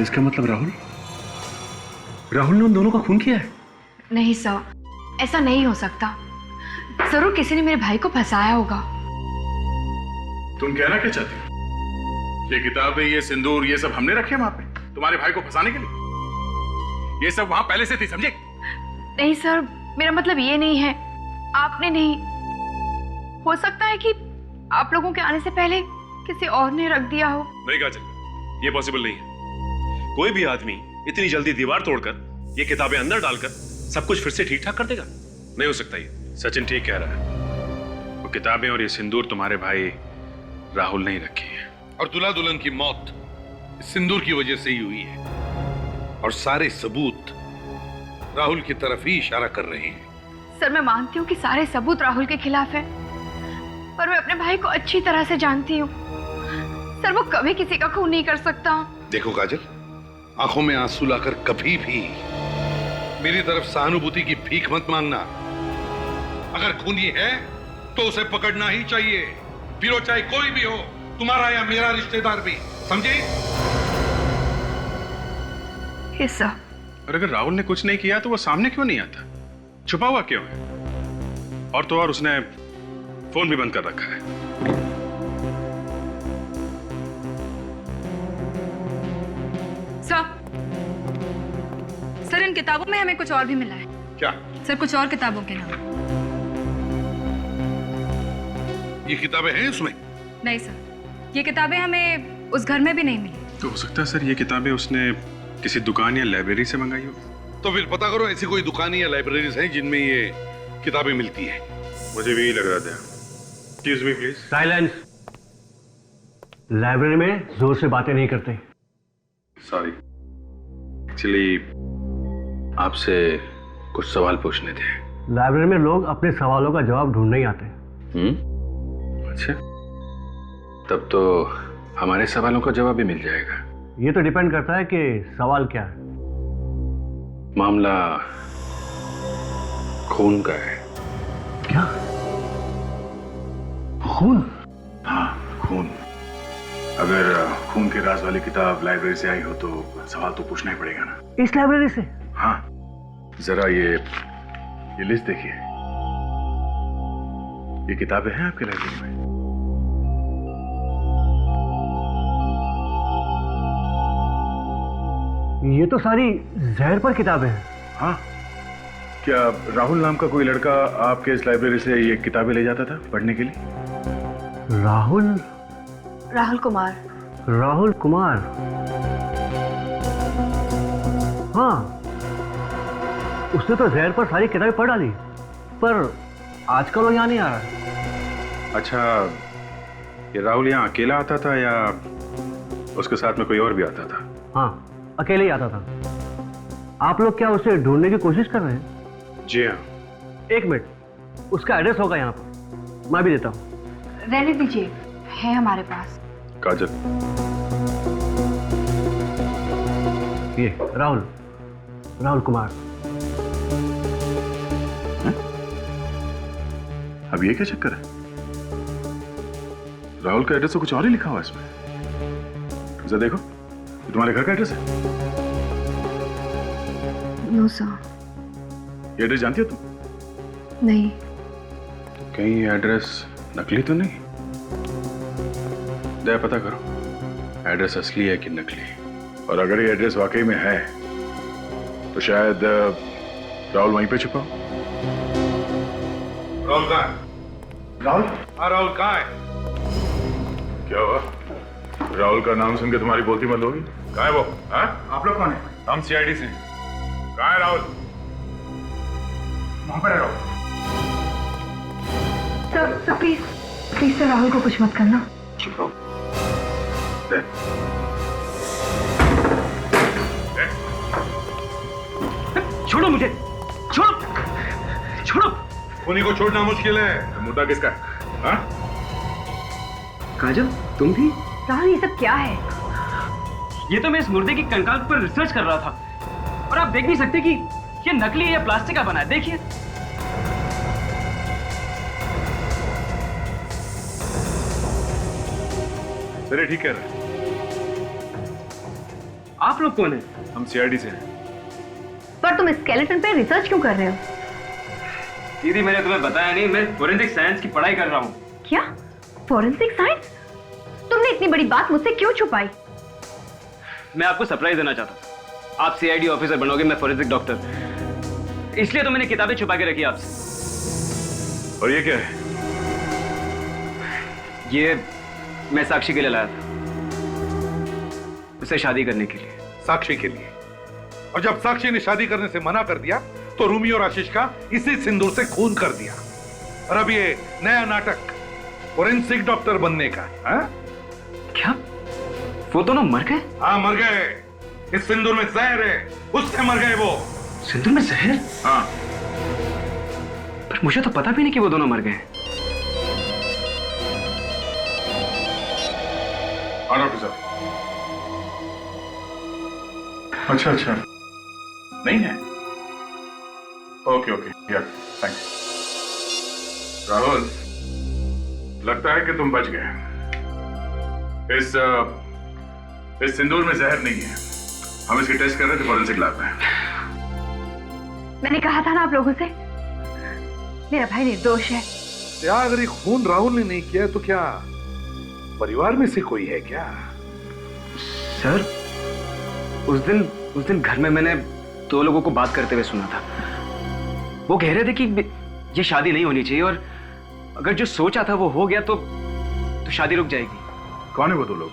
इसका मतलब राहुल ने उन दोनों का खून किया है? नहीं सर, ऐसा नहीं हो सकता। जरूर किसी ने मेरे भाई को फंसाया होगा। तुम कहना क्या चाहती हो? ये किताबें, ये सिंदूर, ये सब हमने रखे वहां पे तुम्हारे भाई को फंसाने के लिए? ये सब वहां पहले से थी, समझे? नहीं सर, मेरा मतलब ये नहीं है। आपने नहीं, हो सकता है कि आप लोगों के आने से पहले किसी और ने रख दिया हो। नहीं काजल, ये पॉसिबल नहीं है। कोई भी आदमी इतनी जल्दी दीवार तोड़कर ये किताबें अंदर डालकर सब कुछ फिर से ठीक ठाक कर देगा? नहीं हो सकता ये। सचिन ठीक कह रहा है। वो किताबें और ये सिंदूर तुम्हारे भाई राहुल ने ही रखी है। और दूल्हा दुल्हन की मौत इस सिंदूर की वजह से ही हुई है। और सारे सबूत राहुल की तरफ ही इशारा कर रहे हैं। सर, मैं मानती हूँ कि सारे सबूत राहुल के खिलाफ है, पर मैं अपने भाई को अच्छी तरह से जानती हूँ। सर, वो कभी किसी का खून नहीं कर सकता। देखो काजल, आंखों में आंसू लाकर कभी भी मेरी तरफ सहानुभूति की भीख मत मांगना। अगर खूनी है तो उसे पकड़ना ही चाहिए, फिर वो चाहे कोई भी हो, तुम्हारा या मेरा रिश्तेदार भी, समझे? और अगर राहुल ने कुछ नहीं किया तो वो सामने क्यों नहीं आता? छुपा हुआ क्यों है? और तो और उसने फोन भी बंद कर रखा है। सर, इन किताबों में हमें कुछ और भी मिला है। क्या? सर, कुछ और किताबों के नाम। ये किताबें हैं इसमें? नहीं सर, ये किताबें हमें उस घर में भी नहीं मिली। तो हो सकता है सर ये किताबें उसने किसी दुकान या लाइब्रेरी से मंगाई हो। तो फिर पता करो ऐसी कोई दुकानें या लाइब्रेरीज हैं जिनमें ये किताबें मिलती हैं। मुझे भी यही लग रहा था। Excuse me please. Silence. Library में जोर से बातें नहीं करते। सॉरी, एक्चुअली आपसे कुछ सवाल पूछने थे। लाइब्रेरी में लोग अपने सवालों का जवाब ढूंढने ही आते। अच्छा, तब तो हमारे सवालों का जवाब भी मिल जाएगा। ये तो डिपेंड करता है कि सवाल क्या है। मामला खून का है। क्या? खून? हाँ, खून। अगर खून के राज वाली किताब लाइब्रेरी से आई हो तो सवाल तो पूछना ही पड़ेगा ना। इस लाइब्रेरी से? हाँ, जरा ये लिस्ट देखिए। ये किताबें हैं आपके लाइब्रेरी में? ये तो सारी जहर पर किताबें हैं। हाँ, क्या राहुल नाम का कोई लड़का आपके इस लाइब्रेरी से ये किताबें ले जाता था पढ़ने के लिए? राहुल कुमार। राहुल कुमार? हाँ, उसने तो जहर पर सारी किताबें पढ़ डाली, पर आजकल वो यहाँ नहीं आ रहा। अच्छा, ये राहुल यहाँ अकेला आता था या उसके साथ में कोई और भी आता था? हाँ, अकेले ही आता था। आप लोग क्या उसे ढूंढने की कोशिश कर रहे हैं? जी हाँ। एक मिनट, उसका एड्रेस होगा यहाँ पर, मैं भी देता हूँ। रहने दीजिए, है हमारे पास। काजल, ये राहुल कुमार। अब ये क्या चक्कर है? राहुल का एड्रेस तो कुछ और ही लिखा हुआ है इसमें। जरा देखो, ये तुम्हारे घर का एड्रेस है? No sir. ये एड्रेस जानती हो तुम? नहीं। कहीं ये एड्रेस नकली तो नहीं? दया पता करो, एड्रेस असली है कि नकली। और अगर ये एड्रेस वाकई में है तो शायद राहुल वहीं पे छुपा हो। राहुल कहाँ है? राहुल? हाँ, राहुल कहाँ है? क्या हुआ? राहुल का नाम सुन के तुम्हारी बोलती बंद होगी? कहाँ है वो? हाँ? आप लोग कौन है? हम सीआईडी से। कहाँ है राहुल? वहां पर है Rahul. Sir please sir, Rahul को कुछ मत करना। चुप रहो। छोड़ो मुझे, छोड़ो। उन्हीं को छोड़ना मुश्किल है। तो मुद्दा किसका है? हाँ? काजल, तुम भी? राहुल, ये सब क्या है? ये तो मैं इस मुर्दे की कंकाल पर रिसर्च कर रहा था, और आप देख नहीं सकते कि ये नकली है या प्लास्टिक का बना है। देखिए। अरे ठीक है। आप लोग कौन हैं? हम सीआईडी से हैं। पर तुम स्केलेटन पे रिसर्च क्यों कर रहे हो? दीदी, मैंने तुम्हें बताया नहीं, मैं फोरेंसिक साइंस की पढ़ाई कर रहा हूँ। क्या? Forensic science? तुमने इतनी बड़ी बात मुझसे क्यों छुपाई? मैं आपको सरप्राइज देना चाहता हूँ। आप सीआईडी ऑफिसर बनोगे, मैं फोरेंसिक डॉक्टर। इसलिए तो मैंने किताबें छुपा के रखी आपसे। और ये क्या है? ये मैं साक्षी के लिए लाया था, उसे शादी करने के लिए। साक्षी के लिए? और जब साक्षी ने शादी करने से मना कर दिया तो रूमी और आशीष का इसी सिंदूर से खून कर दिया। और अब ये नया नाटक फोरेंसिक डॉक्टर बनने का। हा? क्या वो दोनों मर गए? हाँ, मर गए। इस सिंदूर में जहर है, उससे मर गए वो। सिंदूर में जहर? हाँ। पर मुझे तो पता भी नहीं कि वो दोनों मर गए। हाँ डॉक्टर साहब। अच्छा, नहीं है? ओके, या थैंक्स। राहुल, लगता है कि तुम बच गए। इस सिंदूर में जहर नहीं है। हम इसकी टेस्ट कर रहे थे फोरेंसिक लैब में। मैंने कहा था ना आप लोगों से, मेरा भाई निर्दोष है। क्या अगर ये खून राहुल ने नहीं किया तो क्या परिवार में से कोई है क्या? सर, उस दिन घर में मैंने दो लोगों को बात करते हुए सुना था। वो कह रहे थे कि ये शादी नहीं होनी चाहिए, और अगर जो सोचा था वो हो गया तो शादी रुक जाएगी। कौन है वो दो लोग?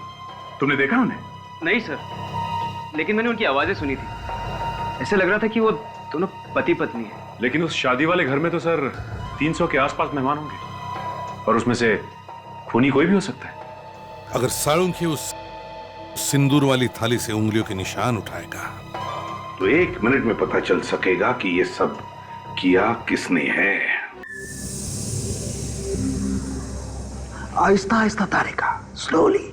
तुमने देखा उन्हें? नहीं सर, लेकिन मैंने उनकी आवाजें सुनी थी। ऐसे लग रहा था कि वो दोनों पति पत्नी है। लेकिन उस शादी वाले घर में तो सर 300 के आसपास मेहमान होंगे, और उसमें से खूनी कोई भी हो सकता है। अगर साळुंखे उस सिंदूर वाली थाली से उंगलियों के निशान उठाएगा तो 1 मिनट में पता चल सकेगा कि ये सब किया किसने है। आहिस्ता आहिस्ता तारिका, स्लोली।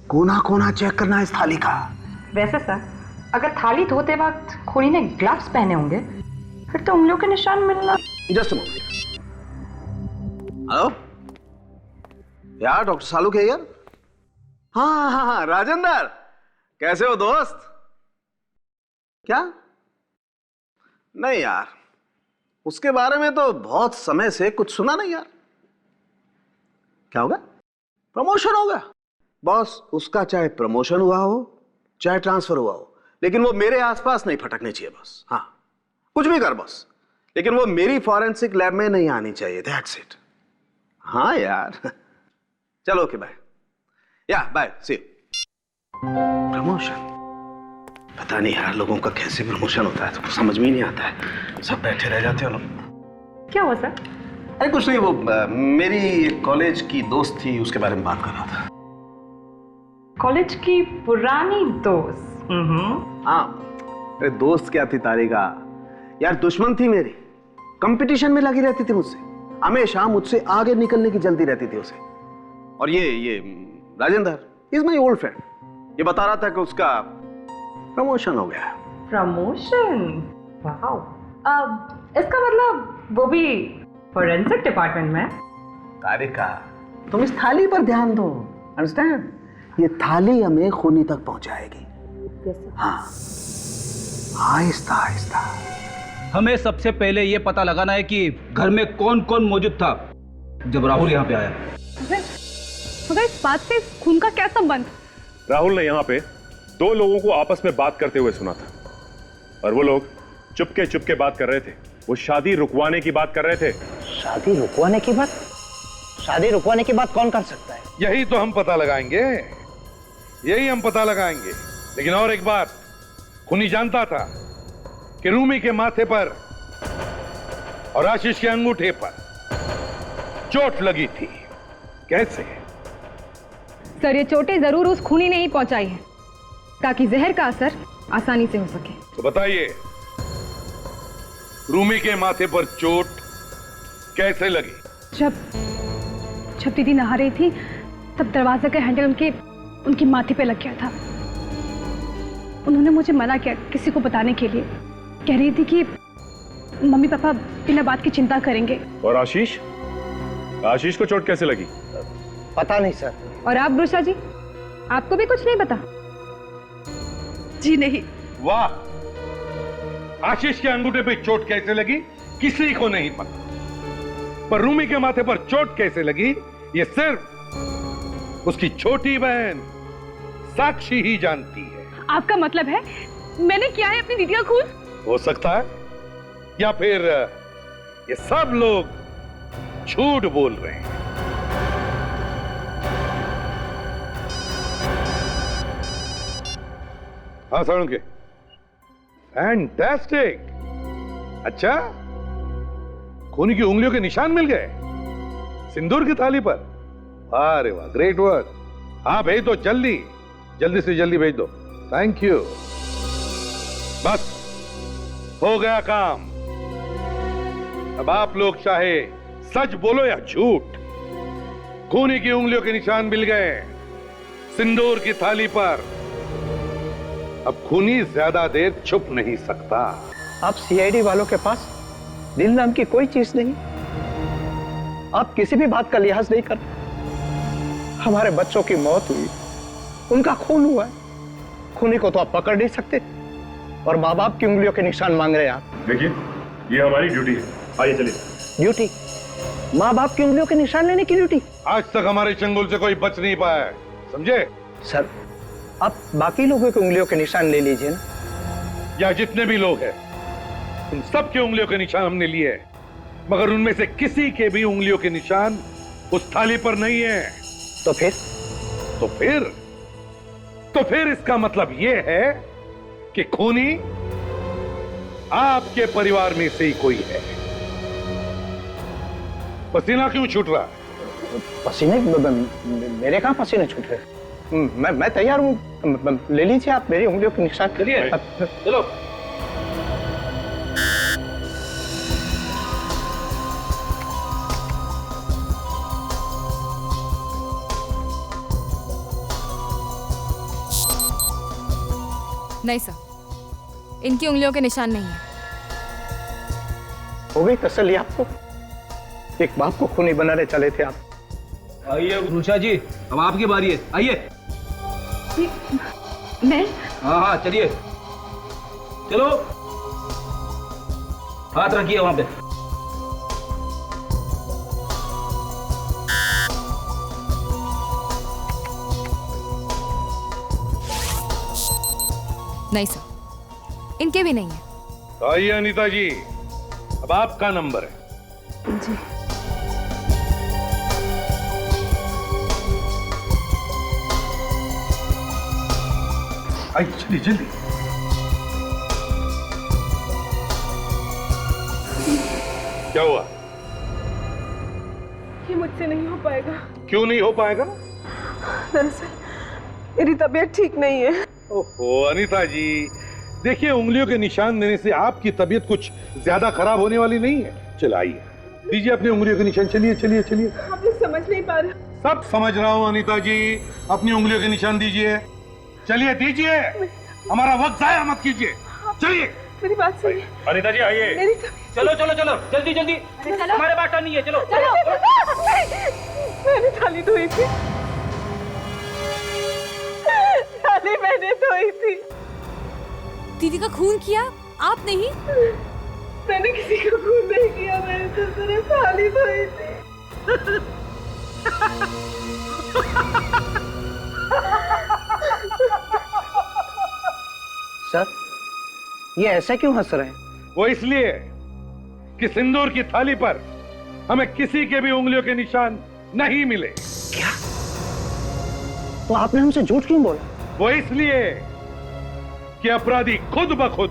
कोना कोना चेक करना इस थाली का। वैसे सर, अगर थाली धोते वक्त खूनी ने ग्लव्स पहने होंगे फिर तो उंगलियों के निशान मिलना। जस्ट हेलो यार, डॉक्टर सालू के यार। हाँ हाँ हाँ, राजेंद्र कैसे हो दोस्त? क्या? नहीं यार, उसके बारे में तो बहुत समय से कुछ सुना नहीं यार। क्या होगा? प्रमोशन होगा। बॉस, उसका चाहे प्रमोशन हुआ हो चाहे ट्रांसफर हुआ हो, लेकिन वो मेरे आसपास नहीं फटकने चाहिए बस। हाँ, कुछ भी कर बॉस, लेकिन वो मेरी फॉरेंसिक लैब में नहीं आनी चाहिए। That's it. हाँ यार, चलो ओके बाय। या बाय, सी यू। प्रमोशन? पता नहीं यार लोगों का कैसे प्रमोशन होता है, तो समझ में ही नहीं आता है। सब बैठे रह जाते हो लोग। क्या हुआ सर? अरे कुछ नहीं, वो मेरी कॉलेज की दोस्त थी, उसके बारे में बात कर रहा था। कॉलेज की पुरानी दोस्त? हाँ, अरे दोस्त क्या थी तारिका यार, दुश्मन थी मेरी। कंपटीशन में लगी रहती थी मुझसे, हमेशा मुझसे आगे निकलने की जल्दी रहती थी उसे। और ये Rajendra is my old friend, ये बता रहा था कि उसका प्रमोशन हो गया। प्रमोशन? वाओ। अब इसका मतलब वो भी फॉरेंसिक डिपार्टमेंट में? तारिका, तुम इस थाली पर ध्यान दो, अंडरस्टैंड? ये थाली हमें खूनी तक पहुंचाएगी। हाँ, आहिस्ता आहिस्ता। हमें सबसे पहले ये पता लगाना है कि घर में कौन कौन मौजूद था जब राहुल यहाँ पे आया। मगर इस बात से खून का क्या संबंध? राहुल ने यहाँ पे दो लोगों को आपस में बात करते हुए सुना था, और वो लोग चुपके चुपके बात कर रहे थे। वो शादी रुकवाने की बात कर रहे थे। शादी रुकवाने की बात? शादी रुकवाने की बात कौन कर सकता है? यही तो हम पता लगाएंगे, यही हम पता लगाएंगे। लेकिन और एक बात, खूनी जानता था कि रूमी के माथे पर और आशीष के अंगूठे पर चोट लगी थी। कैसे? सर, ये चोटें जरूर उस खूनी ने ही पहुंचाई है ताकि जहर का असर आसानी से हो सके। तो बताइए, रूमी के माथे पर चोट कैसे लगी? जब दीदी नहा रही थी तब दरवाजे का हैंडल उनकी माथे पे लग गया था। उन्होंने मुझे मना किया किसी को बताने के लिए। कह रही थी कि मम्मी पापा बिना बात की चिंता करेंगे। और आशीष? आशीष को चोट कैसे लगी? पता नहीं सर। और आप गुरुशा जी, आपको भी कुछ नहीं पता? जी नहीं। वाह, आशीष के अंगूठे पे चोट कैसे लगी किसी को नहीं पता, पर रूमी के माथे पर चोट कैसे लगी ये सिर्फ उसकी छोटी बहन साक्षी ही जानती है। आपका मतलब है मैंने किया है अपनी दीदी का खून? हो सकता है, या फिर ये सब लोग झूठ बोल रहे हैं। हाँ साळुंखे, फैंटास्टिक। अच्छा, खूनी की उंगलियों के निशान मिल गए सिंदूर की थाली पर। अरे वाह, ग्रेट वर्क। हाँ भेज दो, जल्दी से जल्दी भेज दो। Thank you. बस हो गया काम। अब आप लोग चाहे सच बोलो या झूठ, खूनी की उंगलियों के निशान मिल गए सिंदूर की थाली पर। अब खूनी ज्यादा देर छुप नहीं सकता। आप सीआईडी वालों के पास दिल नाम की कोई चीज नहीं। आप किसी भी बात का लिहाज नहीं करते। हमारे बच्चों की मौत हुई, उनका खून हुआ है, खूनी को तो आप पकड़ नहीं सकते, और माँ बाप की उंगलियों के निशान मांग रहे हैं आप। देखिए, ये हमारी ड्यूटी है। आइए चलिए। ड्यूटी? माँ बाप की उंगलियों के निशान लेने की ड्यूटी? आज तक हमारे चंगुल से कोई बच नहीं पाया है, समझे? सर, आप बाकी लोगों की उंगलियों के निशान ले लीजिए ना। या जितने भी लोग हैं, उन सब की उंगलियों के निशान हमने लिए हैं, मगर उनमें से किसी के भी उंगलियों के निशान उस थाली पर नहीं है। तो फिर इसका मतलब यह है कि खूनी आपके परिवार में से ही कोई है। पसीना क्यों छूट रहा है? पसीने? मेरे कहां पसीने छूट रहे? मैं तैयार हूं, ले लीजिए आप मेरी उंगलियों के निशान। चलो। नहीं सर, इनकी उंगलियों के निशान नहीं है। हो गई तसल्ली आपको? एक बाप को खूनी बनाने चले थे आप। आइए उषा जी, अब आपकी बारी है, आइए। मैं? हाँ हाँ चलिए, चलो हाथ रखिए वहां पे। नहीं सर, इनके भी नहीं है। आइए अनीता जी, अब आपका नंबर है। जी। आइए जल्दी जल्दी। क्या हुआ? ये मुझसे नहीं हो पाएगा। क्यों नहीं हो पाएगा? दरअसल मेरी तबीयत ठीक नहीं है। ओहो अनीता जी, देखिए उंगलियों के निशान देने से आपकी तबीयत कुछ ज्यादा खराब होने वाली नहीं है। चलाइए, दीजिए अपनी उंगलियों के निशान। चलिए चलिए चलिए। आप लोग समझ नहीं पा रहे। सब समझ रहा हूँ अनीता जी, अपनी उंगलियों के निशान दीजिए। चलिए दीजिए, हमारा वक्त जाया मत कीजिए। चलिए। मेरी बात सुनिए। अनीता जी आइए। मेरी चलो चलो चलो, जल्दी जल्दी, हमारे बात नहीं है। चलो चलो। मैंने थाली धोई थी, थाली मैंने धोई थी। दीदी का खून किया आप नहीं? मैंने किसी का खून नहीं किया, मैंने तो सिर्फ थाली धोई थी। सर, ये ऐसा क्यों हंस रहे हैं? वो इसलिए कि सिंदूर की थाली पर हमें किसी के भी उंगलियों के निशान नहीं मिले। क्या? तो आपने हमसे झूठ क्यों बोला? वो इसलिए कि अपराधी खुद ब खुद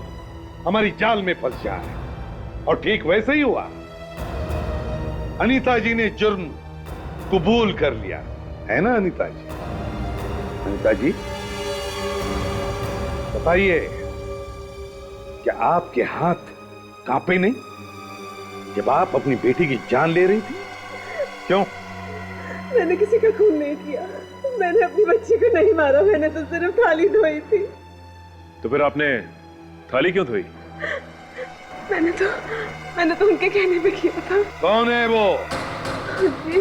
हमारी जाल में फंस जाए। और ठीक वैसे ही हुआ, अनीता जी ने जुर्म कबूल कर लिया है ना अनीता जी? अनीता जी बताइए, क्या आपके हाथ कांपे नहीं जब आप अपनी बेटी की जान ले रही थी? क्यों? मैंने किसी का खून नहीं किया, मैंने अपनी बच्ची को नहीं मारा, मैंने तो सिर्फ थाली धोई थी। तो फिर आपने थाली क्यों धोई? मैंने तो उनके कहने पे किया था। कौन है वो? जी।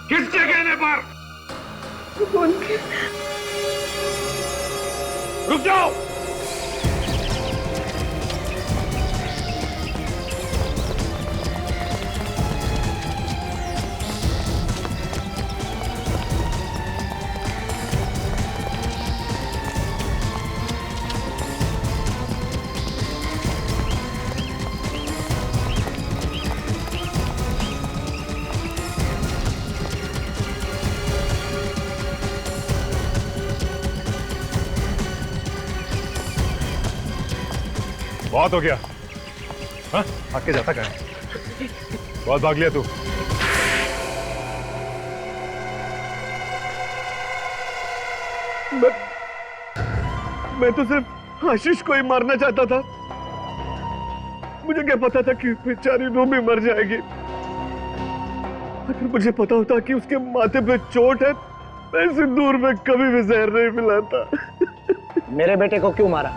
किसके कहने पर? उनके। रुक जाओ। बहुत हो गया। हाँ, आके जाता क्या? बहुत भाग लिया तू। मैं तो सिर्फ आशीष को ही मारना चाहता था। मुझे क्या पता था कि बेचारी रूमी मर जाएगी। अगर मुझे पता होता कि उसके माथे पे चोट है, मैं सिंदूर में कभी भी जहर नहीं मिलाता। मेरे बेटे को क्यों मारा?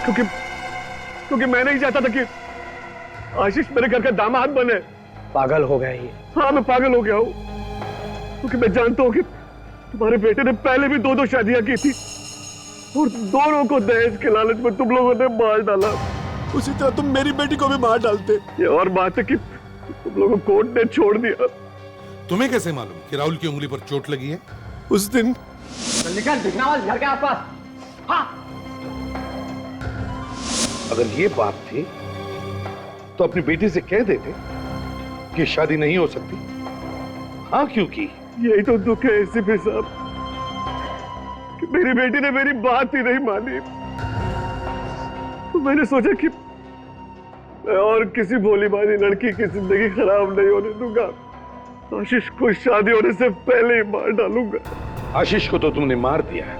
क्योंकि मैं नहीं चाहता था कि आशीष मेरे घर का दामाद बने। पागल हो गया ये। हाँ, मैं पागल हो गया हूँ, क्योंकि मैं जानता हूँ कि तुम्हारे बेटे ने पहले भी 2 शादियां की थी और दोनों को दहेज के लालच में तुम लोगों ने मार डाला। उसी तरह तुम मेरी बेटी को भी मार डालते। ये और बात है कि तुम लोगों को कोर्ट ने छोड़ दिया। तुम्हें कैसे मालूम कि राहुल की उंगली पर चोट लगी है? उस दिन निकल भिखनावाल घर के आसपास। हाँ। अगर ये बात थी तो अपनी बेटी से कह देते कि शादी नहीं हो सकती। हाँ, क्योंकि यही तो दुख है एसीपी साहब कि मेरी बेटी ने मेरी बात ही नहीं मानी। तो मैंने सोचा कि मैं और किसी भोली भाली लड़की की जिंदगी खराब नहीं होने दूंगा। आशीष को शादी होने से पहले ही मार डालूंगा। आशीष को तो तुमने मार दिया है,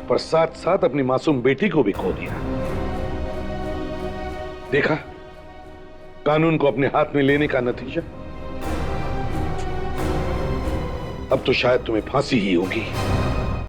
पर साथ साथ अपनी मासूम बेटी को भी खो दिया। देखा कानून को अपने हाथ में लेने का नतीजा? अब तो शायद तुम्हें फांसी ही होगी।